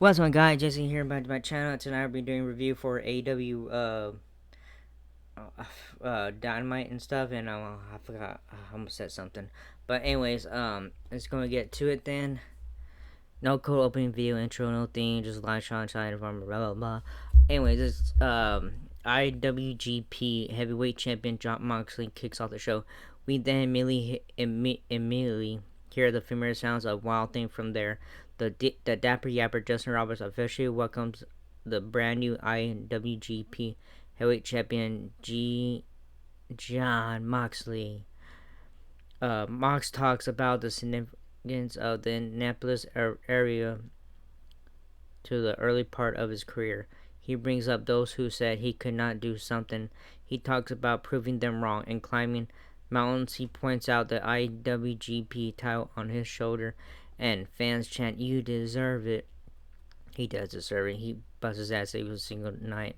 What's up, guys? Jesse here back to my channel. Tonight I'll be doing a review for Aew Dynamite and stuff, and I forgot, I almost said something. But anyways, let's go and get to it then. No cold opening video intro, no thing, just live shot inside from blah blah blah. Anyways, this IWGP Heavyweight Champion Jon Moxley kicks off the show. We then immediately hear the familiar sounds of Wild Thing from there. The Dapper Yapper Justin Roberts officially welcomes the brand new IWGP Heavyweight Champion Jon Moxley. Mox talks about the significance of the Annapolis area to the early part of his career. He brings up those who said he could not do something. He talks about proving them wrong and climbing mountains. He points out the IWGP title on his shoulder, and fans chant, "You deserve it." He does deserve it. He busts his ass every single night.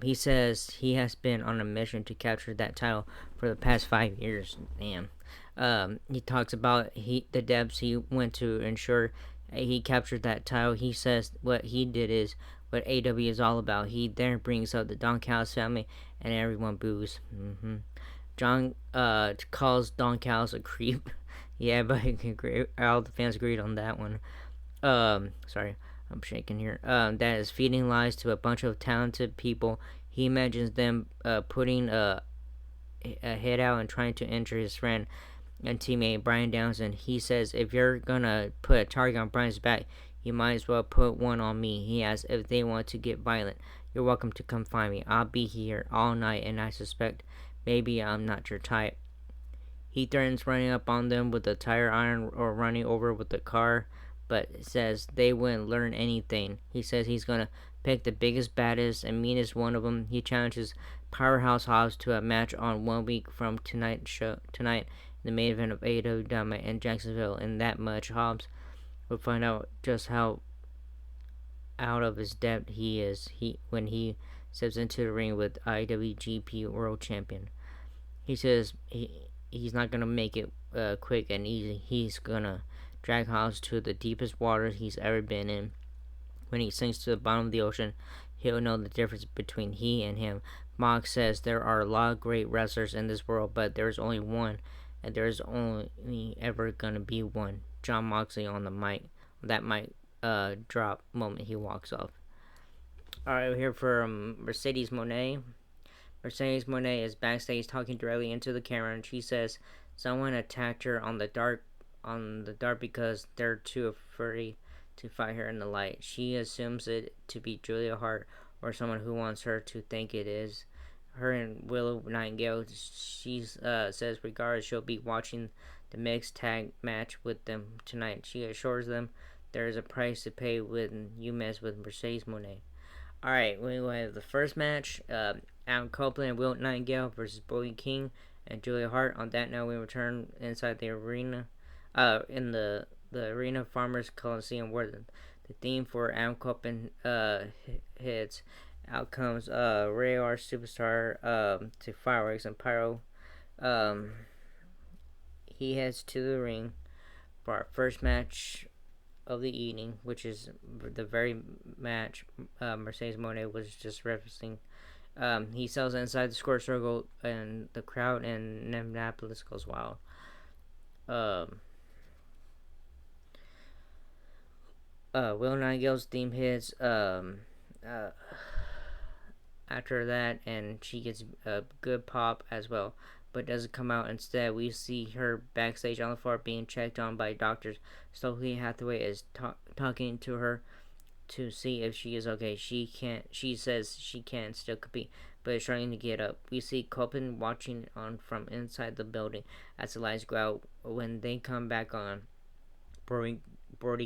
He says he has been on a mission to capture that title for the past 5 years. Damn. He talks about the depths he went to ensure he captured that title. He says what he did is what AW is all about. He then brings up the Don Callis family, and everyone boos. John calls Don Callis a creep. Yeah, but all the fans agreed on that one. Sorry, I'm shaking here. That is feeding lies to a bunch of talented people. He imagines them putting a head out and trying to injure his friend and teammate Brian Downsend. He says, if you're gonna put a target on Brian's back, you might as well put one on me. He asks if they want to get violent. You're welcome to come find me. I'll be here all night, and I suspect maybe I'm not your type. He threatens running up on them with a tire iron or running over with the car, but says they wouldn't learn anything. He says he's gonna pick the biggest, baddest, and meanest one of them. He challenges Powerhouse Hobbs to a match on 1 week from tonight, in the main event of Aew Dynamite in Jacksonville. In that much, Hobbs will find out just how out of his depth he is when he steps into the ring with IWGP World Champion. He says he's not gonna make it quick and easy. He's gonna drag Hobbs to the deepest waters he's ever been in. When he sinks to the bottom of the ocean, he'll know the difference between he and him. Mox says there are a lot of great wrestlers in this world, but there's only one, and there's only ever gonna be one. Jon Moxley on the mic. That mic drop moment he walks off. Alright, we're here for Mercedes Moné. Mercedes Moné is backstage talking directly into the camera, and she says someone attacked her on the dark because they're too afraid to fight her in the light. She assumes it to be Julia Hart or someone who wants her to think it is her and Willow Nightingale. She says regardless she'll be watching the mixed tag match with them tonight. She assures them there is a price to pay when you mess with Mercedes Moné. Alright, we will have the first match. Adam Copeland and Will Nightingale versus Brody King and Julia Hart. On that note, we return inside the arena, in the Arena Farmers Coliseum, where the theme for Adam Copeland hits. Out comes Ray R Superstar to fireworks and pyro. He heads to the ring for our first match of the evening, which is the very match Mercedes Moné was just referencing. He sells inside the square circle, and the crowd in Annapolis goes wild. Will Nightingale's theme hits after that, and she gets a good pop as well, but doesn't come out. Instead, we see her backstage on the floor being checked on by doctors. Stokely Hathaway is talking to her to see if she is okay. She says she can still compete, but is trying to get up. We see Copeland watching on from inside the building as the lights go out. When they come back on, Brody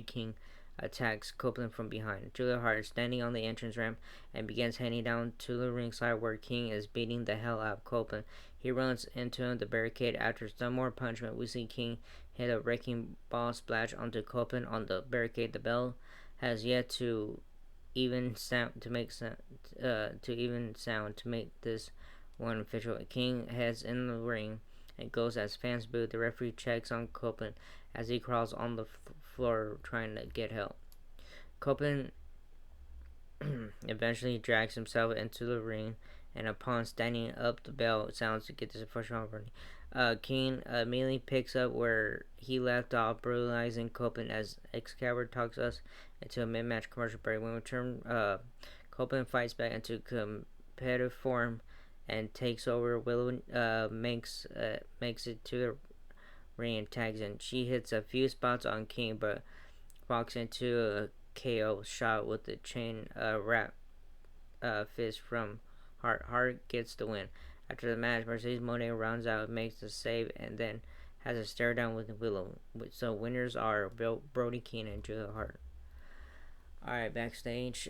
King attacks Copeland from behind. Julia Hart is standing on the entrance ramp and begins heading down to the ringside where King is beating the hell out of Copeland. He runs into the barricade. After some more punishment, we see King hit a wrecking ball splash onto Copeland on the barricade. The bell has yet to even sound to make this one official. King heads in the ring and goes as fans boo. The referee checks on Copeland as he crawls on the floor trying to get help. Copeland eventually drags himself into the ring, and upon standing up, the bell sounds to get this first round running. King immediately picks up where he left off, brutalizing Copeland as Excalibur talks us into a mid-match commercial break. When we return, Copeland fights back into competitive form and takes over. Willow makes it to the ring and tags in. She hits a few spots on King, but walks into a KO shot with the chain wrap fist from Hart. Hart gets the win. After the match, Mercedes Monet rounds out, makes the save, and then has a stare down with Willow. So winners are Brody King and Julia Hart. All right, backstage,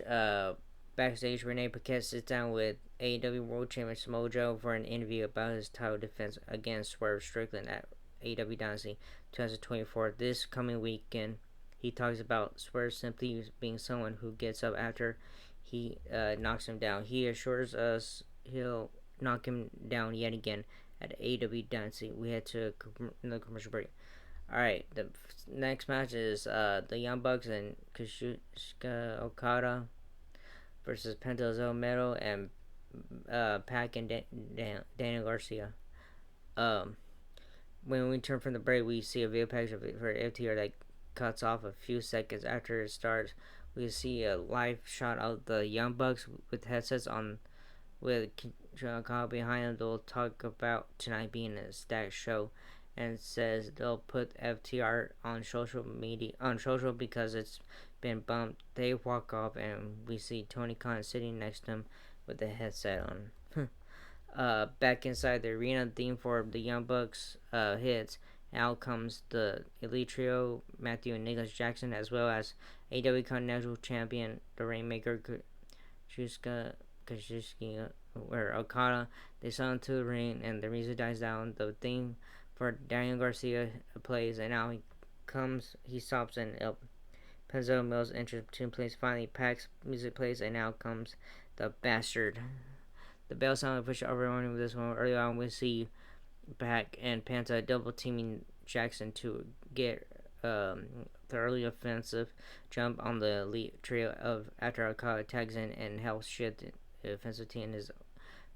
Renee Paquette sits down with AEW World Champion Samoa Joe for an interview about his title defense against Swerve Strickland at AEW Dynasty 2024 this coming weekend. He talks about Swerve simply being someone who gets up after he knocks him down. He assures us he'll knock him down yet again at AEW Dynasty. We head to another commercial break. All right, the next match is the Young Bucks and Kazuchika Okada versus Penta El Mero and Pac and Daniel Garcia. Um, when we turn from the break, we see a video package for FTR that cuts off a few seconds after it starts. We see a live shot of the Young Bucks with headsets on, with Okada behind them. They'll talk about tonight being a stacked show, and says they'll put FTR on social because it's been bumped. They walk off, and we see Tony Khan sitting next to him with the headset on. Back inside the arena, the theme for the Young Bucks hits. Out comes the Elite Trio, Matthew and Nicholas Jackson, as well as AEW Continental Champion, the Rainmaker, Kazuchika, where Okada. They saw into the ring, and the music dies down. The theme for Daniel Garcia plays, and now he stops, and Penzo Mills enters to place. Finally, Pac's music plays, and now comes the Bastard. The bell sound push everyone with this one. Early on, we see Pac and Penta double teaming Jackson to get thoroughly offensive jump on the Elite Trio of after Okada tags in and helps shift the offensive team in his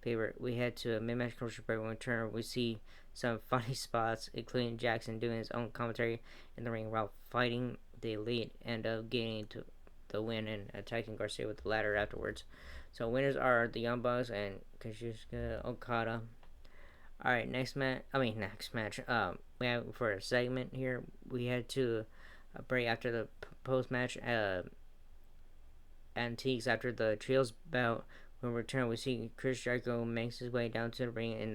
favor. We head to a mid-match commercial break. When we turn, we see some funny spots, including Jackson doing his own commentary in the ring while fighting the Elite, end up getting to the win and attacking Garcia with the ladder afterwards. So winners are the Young Bucks and Kazuchika Okada. All right, next match. We have for a segment here. We head to a break after the post match. Antiques after the trios bout. When we return, we see Chris Jericho makes his way down to the ring. In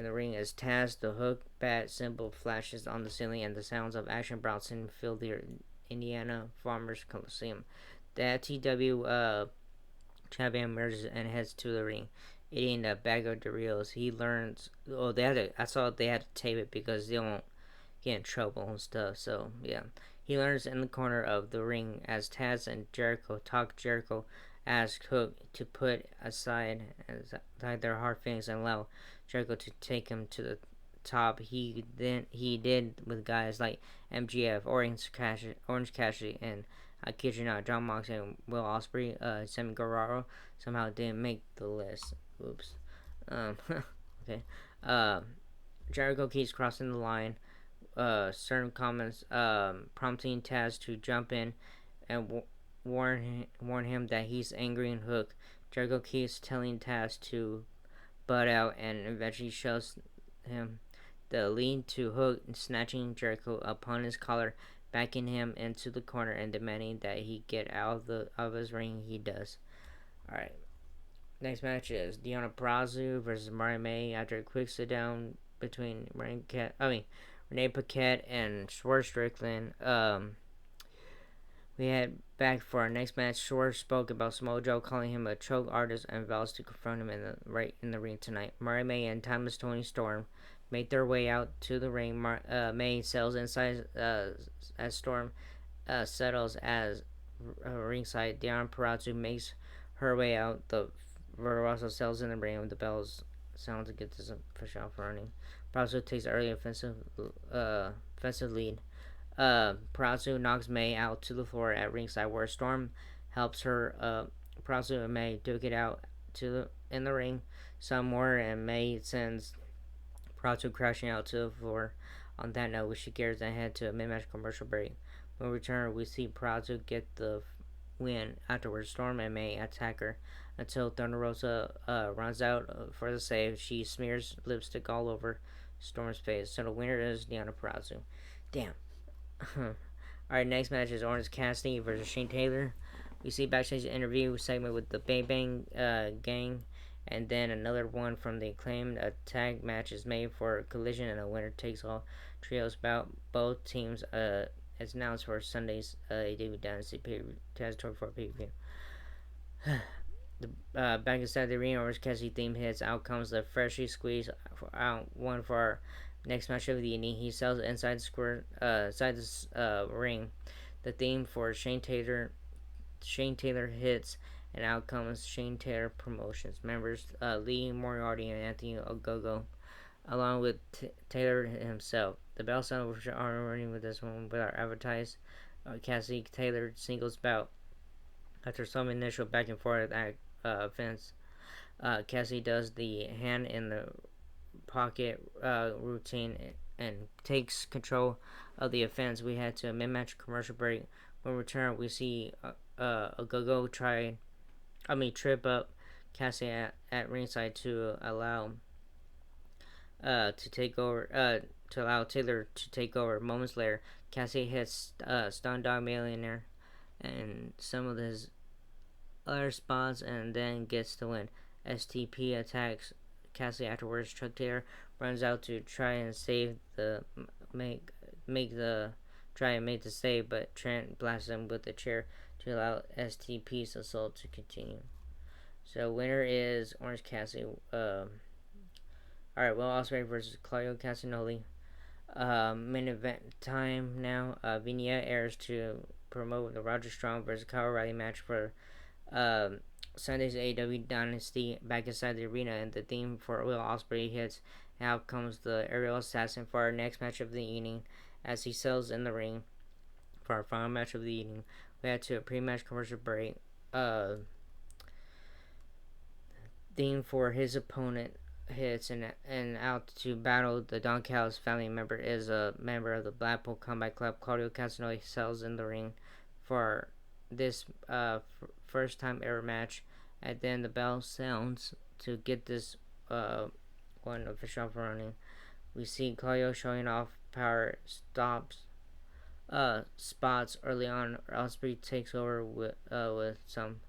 the ring as Taz, the Hook Bat symbol flashes on the ceiling, and the sounds of Action Bronson fill the Indiana Farmers Coliseum. The FTW champion emerges and heads to the ring, eating a bag of Doritos. He learns. Oh, I saw they had to tape it because they won't get in trouble and stuff. So yeah, he learns in the corner of the ring as Taz and Jericho talk. Jericho asks Hook to put aside their hard feelings and allow Jericho to take him to the top. He did with guys like MGF, Orange Cassidy, and I kid you not, John Moxley and Will Ospreay. Sammy Guerrero somehow didn't make the list. Oops. Okay. Jericho keeps crossing the line. Certain comments prompting Taz to jump in and warn him that he's angry and Hook. Jericho keeps telling Taz to butt out and eventually shows him the lead to Hook, snatching Jericho upon his collar, backing him into the corner and demanding that he get out of his ring. He does. All right. Next match is Deonna Purrazzo versus Mariah May after a quick sit down between Renee Paquette and Swerve Strickland. We head back for our next match. Swerve spoke about Samoa Joe, calling him a choke artist, and vows to confront him in the ring tonight. Mariah May and Timeless Tony Storm make their way out to the ring. May settles inside as Storm settles as ringside. Deonna Purrazzo makes her way out. The Verderosa settles in the ring with the bells sound to get this push off running. Purrazzo takes early offensive lead. Perazu knocks May out to the floor at ringside, where Storm helps her. Perazu and May took it out in the ring some more, and May sends Perazu crashing out to the floor. On that note, we should gears ahead to a mid-match commercial break. When we return, we see Perazu get the win. Afterwards, Storm and May attack her until Thunder Rosa runs out for the save. She smears lipstick all over Storm's face. So the winner is Deonna Perazu. Damn. Alright, next match is Orange Cassidy versus Shane Taylor. We see backstage interview segment with the Bang Bang gang, and then another one from the Acclaimed. A tag match is made for Collision, and a winner takes all trios bout. Both teams as announced for Sunday's AEW Dynasty 2024 pay-per-view. Back inside the arena, Orange Cassidy theme hits. Out comes the freshly squeezed out one for our next match of the evening. He sells inside the ring. The theme for Shane Taylor hits, and out comes Shane Taylor Promotions members Lee Moriarty and Anthony Ogogo, along with Taylor himself. The bell sound are running with this one with our advertised Cassidy Taylor singles bout. After some initial back and forth offense, Cassidy does the hand in the pocket routine and takes control of the offense. We head to a mid-match commercial break. When we return, we see a go-go trip up Cassidy at ringside to allow to allow Taylor to take over. Moments later, Cassidy hits Stun Dog Millionaire and some of his other spots, and then gets the win. STP attacks Cassidy afterwards. Chuck Taylor runs out to try and save the make the save, but Trent blasts him with the chair to allow STP's assault to continue. So winner is Orange Cassidy. Alright, Will Ospreay versus Claudio Castagnoli. Main event time now. Vignette airs to promote the Roger Strong versus Kyle O'Reilly match for Sunday's AEW Dynasty back inside the arena, and the theme for Will Ospreay hits. Out comes the aerial assassin for our next match of the evening as he sells in the ring for our final match of the evening. We head to a pre-match commercial break. Theme for his opponent hits, and out to battle the Don Callis family member is a member of the Blackpool Combat Club. Claudio Castagnoli sells in the ring for this first time ever match, and then the bell sounds to get this one official up running. We see Claudio showing off power spots early on. Ospreay takes over with some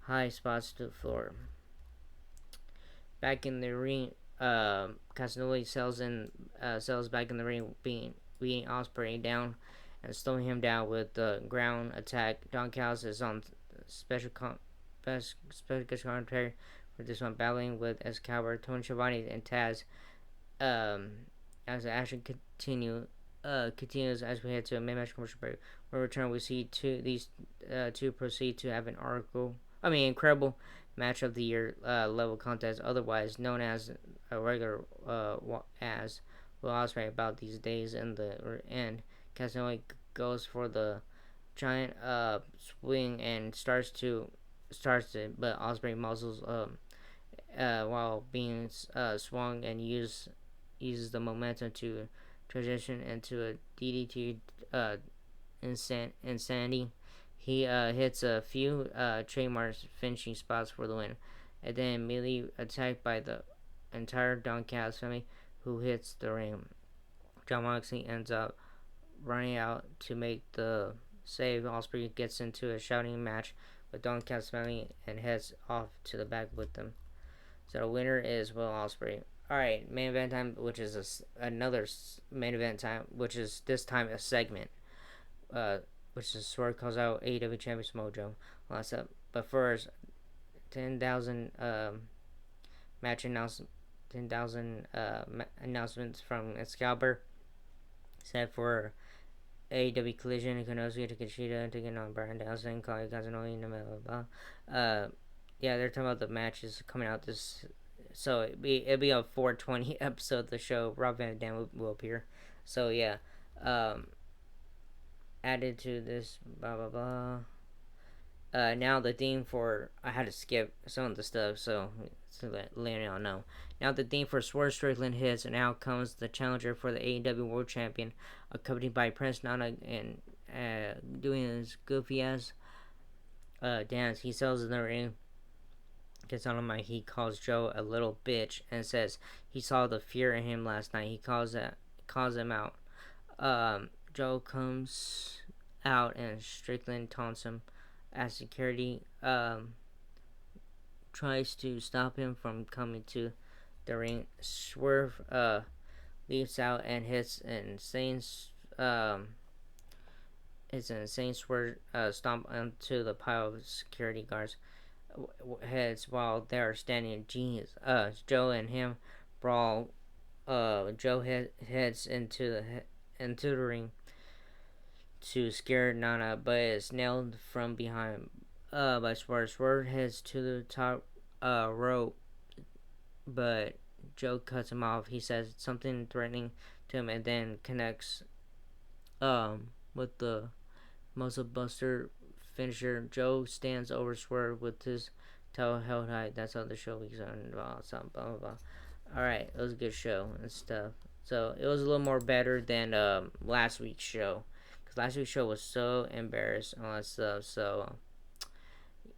high spots to the floor. Back in the ring, Castagnoli sells back in the ring, beating Ospreay down and slowing him down with the ground attack. Don Callis is on special commentary for this one, battling with Excalibur, Tony Schiavone, and Taz. As the action continues as we head to a mid-match commercial break. When we return, we see these two proceed to have an incredible match of the year level contest, otherwise known as a regular as Will Ospreay about these days in the end. Castagnoli goes for the giant swing and starts it, but Ospreay muzzles while being swung and uses the momentum to transition into a DDT insanity. He hits a few trademark finishing spots for the win, and then immediately attacked by the entire Don Callis family, who hits the ring. Jon Moxley ends up running out to make the save. Ospreay gets into a shouting match with Don Callis family and heads off to the back with them. So the winner is Will Ospreay. Alright, main event time, which is another main event time, which is this time a segment. Which is Swerve calls out AEW Champions Mojo. What's up? But first, 10,000 match announcement, 10,000 announcements from Excalibur set for AEW Collision. Konosuke Takeshita taking on Brian Danielson, Claudio Castagnoli, blah blah. Yeah, they're talking about the matches coming out this. So it'll be a 420 episode of the show. Rob Van Dam will appear. So yeah. added to this. Blah blah blah. Now the theme for I had to skip some of the stuff, so let y'all know. Now the theme for Swerve Strickland hits, and out comes the challenger for the AEW World Champion, accompanied by Prince Nana, and doing his goofy ass dance. He sells in the ring, gets on the mic. He calls Joe a little bitch and says he saw the fear in him last night. He calls him out. Joe comes out and Strickland taunts him as security tries to stop him from coming to the ring. Swerve leaps out and hits an insane swerve stomp onto the pile of security guards heads while they are standing. Genius. Joe and him brawl. Joe heads into the ring to scare Nana, but is nailed from behind by Swerve. Swerve heads to the top rope, but Joe cuts him off. He says something threatening to him and then connects with the Muscle Buster finisher. Joe stands over Swerve with his tail held high. That's how the show weeks on. Blah blah blah. Alright, it was a good show and stuff. So it was a little more better than last week's show. Because last week's show was so embarrassed and all that stuff. So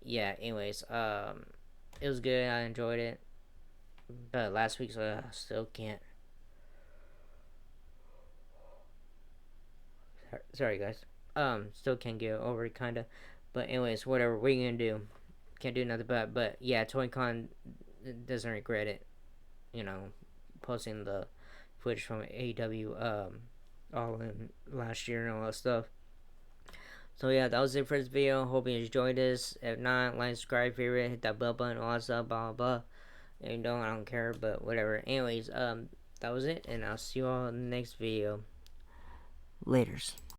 yeah, anyways, it was good. I enjoyed it. But last week's still can't. Sorry guys. Still can't get over it kinda. But anyways, whatever we gonna do. Can't do nothing but yeah, ToyCon doesn't regret it. You know, posting the footage from AEW all in last year and all that stuff. So yeah, that was it for this video. Hope you enjoyed this. If not, like, subscribe, favorite, hit that bell button, all that stuff, blah blah blah. If you don't, I don't care, but whatever. Anyways, that was it, and I'll see you all in the next video. Laters.